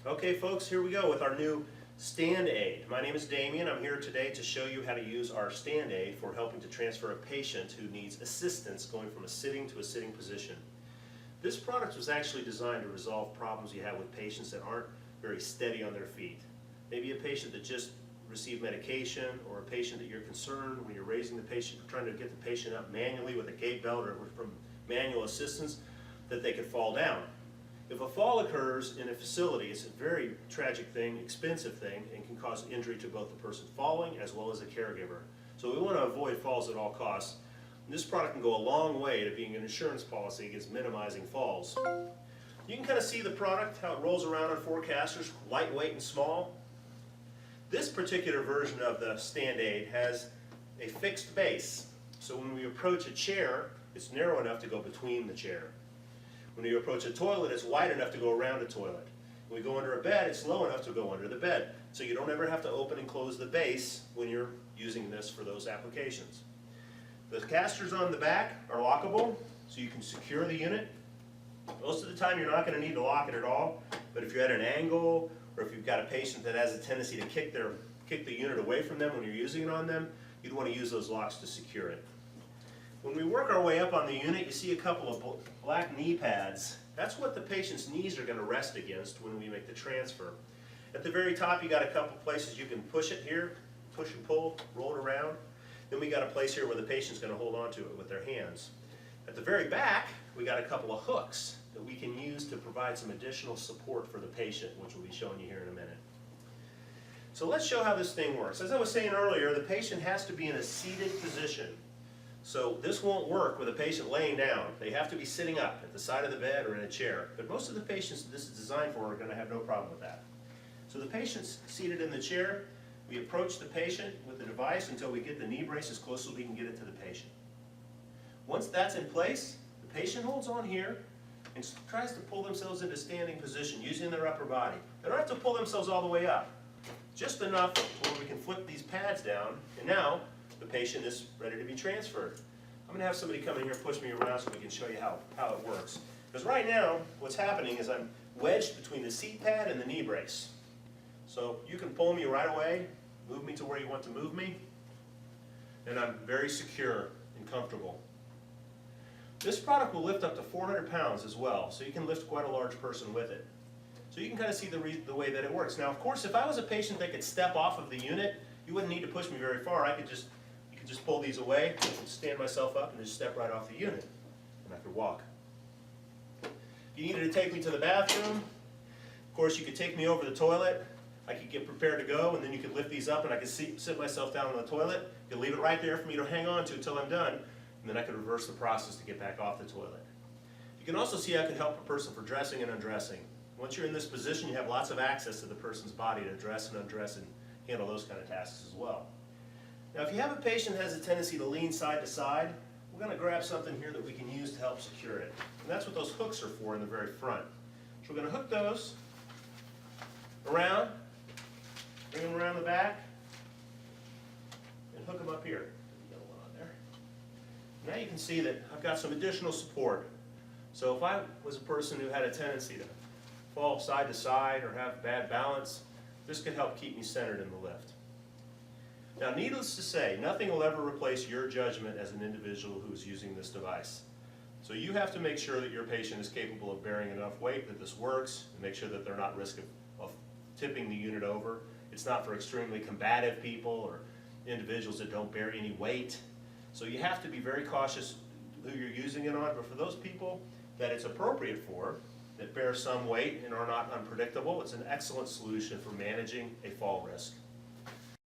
Okay folks, here we go with our new stand aid. My name is Damien. I'm here today to show you how to use our stand aid for helping to transfer a patient who needs assistance going from a sitting to a sitting position. This product was actually designed to resolve problems you have with patients that aren't very steady on their feet. Maybe a patient that just received medication, or a patient that you're concerned when you're raising the patient, trying to get the patient up manually with a gait belt or from manual assistance, that they could fall down. If a fall occurs in a facility, it's a very tragic thing, expensive thing, and can cause injury to both the person falling as well as the caregiver. So we want to avoid falls at all costs. And this product can go a long way to being an insurance policy against minimizing falls. You can kind of see the product, how it rolls around on four casters, lightweight and small. This particular version of the stand aid has a fixed base. So when we approach a chair, it's narrow enough to go between the chair. When you approach a toilet, it's wide enough to go around a toilet. When we go under a bed, it's low enough to go under the bed. So you don't ever have to open and close the base when you're using this for those applications. The casters on the back are lockable, so you can secure the unit. Most of the time you're not going to need to lock it at all, but if you're at an angle, or if you've got a patient that has a tendency to kick the unit away from them when you're using it on them, you'd want to use those locks to secure it. When we work our way up on the unit, you see a couple of black knee pads. That's what the patient's knees are going to rest against when we make the transfer. At the very top, you got a couple places you can push it here, push and pull, roll it around. Then we got a place here where the patient's going to hold on to it with their hands. At the very back, we got a couple of hooks that we can use to provide some additional support for the patient, which we'll be showing you here in a minute. So let's show how this thing works. As I was saying earlier, the patient has to be in a seated position. So this won't work with a patient laying down. They have to be sitting up at the side of the bed or in a chair. But most of the patients that this is designed for are going to have no problem with that. So the patient's seated in the chair. We approach the patient with the device until we get the knee brace as close as we can get it to the patient. Once that's in place, the patient holds on here and tries to pull themselves into standing position using their upper body. They don't have to pull themselves all the way up. Just enough where we can flip these pads down, and now the patient is ready to be transferred. I'm going to have somebody come in here and push me around so we can show you how it works. Because right now, what's happening is I'm wedged between the seat pad and the knee brace. So you can pull me right away, move me to where you want to move me, and I'm very secure and comfortable. This product will lift up to 400 pounds as well, so you can lift quite a large person with it. So you can kind of see the way that it works. Now, of course, if I was a patient that could step off of the unit, you wouldn't need to push me very far. You could just pull these away, stand myself up, and just step right off the unit, and I could walk. If you needed to take me to the bathroom, of course, you could take me over the toilet. I could get prepared to go, and then you could lift these up, and I could sit myself down on the toilet. You could leave it right there for me to hang on to until I'm done, and then I could reverse the process to get back off the toilet. You can also see I can help a person for dressing and undressing. Once you're in this position, you have lots of access to the person's body to dress and undress and handle those kind of tasks as well. Now, if you have a patient that has a tendency to lean side to side, we're going to grab something here that we can use to help secure it. And that's what those hooks are for in the very front. So we're going to hook those around, bring them around the back, and hook them up here. The yellow one on there. Now you can see that I've got some additional support. So if I was a person who had a tendency to fall side to side or have bad balance, this could help keep me centered in the lift. Now, needless to say, nothing will ever replace your judgment as an individual who is using this device. So you have to make sure that your patient is capable of bearing enough weight that this works, and make sure that they're not at risk of tipping the unit over. It's not for extremely combative people or individuals that don't bear any weight. So you have to be very cautious who you're using it on, but for those people that it's appropriate for, that bear some weight and are not unpredictable, it's an excellent solution for managing a fall risk.